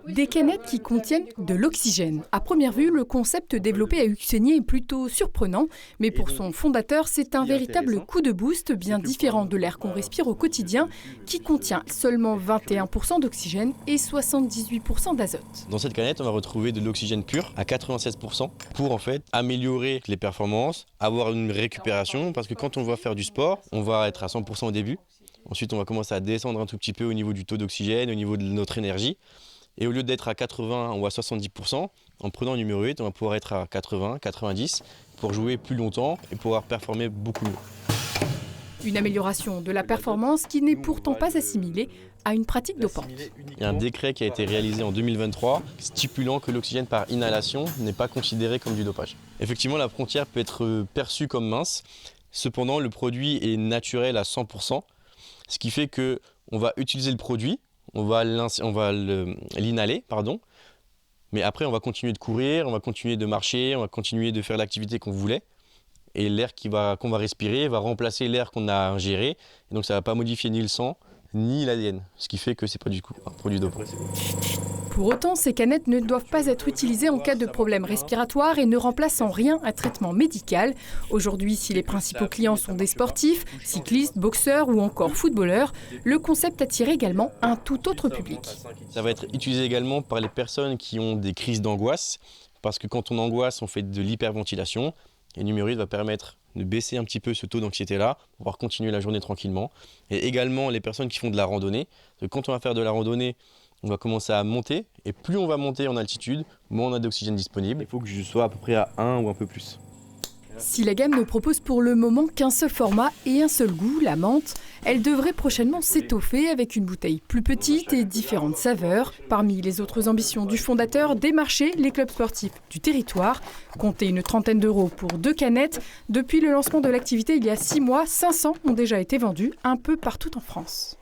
Des canettes qui contiennent de l'oxygène. À première vue, le concept développé à Huxenier est plutôt surprenant, mais pour son fondateur, c'est un véritable coup de boost bien différent de l'air qu'on respire au quotidien, qui contient seulement 21% d'oxygène et 78% d'azote. Dans cette canette, on va retrouver de l'oxygène pur à 96% pour en fait améliorer les performances, avoir une récupération, parce que quand on va faire du sport, on va être à 100% au début. Ensuite, on va commencer à descendre un tout petit peu au niveau du taux d'oxygène, au niveau de notre énergie. Et au lieu d'être à 80 ou à 70%, en prenant le numéro 8, on va pouvoir être à 80, 90 pour jouer plus longtemps et pouvoir performer beaucoup mieux. Une amélioration de la performance qui n'est pourtant pas assimilée à une pratique dopante. Il y a un décret qui a été réalisé en 2023 stipulant que l'oxygène par inhalation n'est pas considéré comme du dopage. Effectivement, la frontière peut être perçue comme mince, cependant le produit est naturel à 100%, ce qui fait qu'on va utiliser le produit, on va l'inhaler, mais après on va continuer de courir, on va continuer de marcher, on va continuer de faire l'activité qu'on voulait. Et l'air qu'on va respirer va remplacer l'air qu'on a ingéré. Et donc ça ne va pas modifier ni le sang, ni l'ADN. Ce qui fait que ce n'est pas du coup un produit dopant. Pour autant, ces canettes ne doivent pas être utilisées en cas de problème respiratoire et ne remplacent en rien un traitement médical. Aujourd'hui, si les principaux clients sont des sportifs, cyclistes, boxeurs ou encore footballeurs, le concept attire également un tout autre public. Ça va être utilisé également par les personnes qui ont des crises d'angoisse, parce que quand on angoisse, on fait de l'hyperventilation. Et le numéro 8 va permettre de baisser un petit peu ce taux d'anxiété-là, pour pouvoir continuer la journée tranquillement. Et également les personnes qui font de la randonnée. Parce que quand on va faire de la randonnée, on va commencer à monter. Et plus on va monter en altitude, moins on a d'oxygène disponible. Il faut que je sois à peu près à 1 ou un peu plus. Si la gamme ne propose pour le moment qu'un seul format et un seul goût, la menthe, elle devrait prochainement s'étoffer avec une bouteille plus petite et différentes saveurs. Parmi les autres ambitions du fondateur, démarcher les clubs sportifs du territoire. Comptez une trentaine d'euros pour 2 canettes. Depuis le lancement de l'activité il y a 6 mois, 500 ont déjà été vendus un peu partout en France.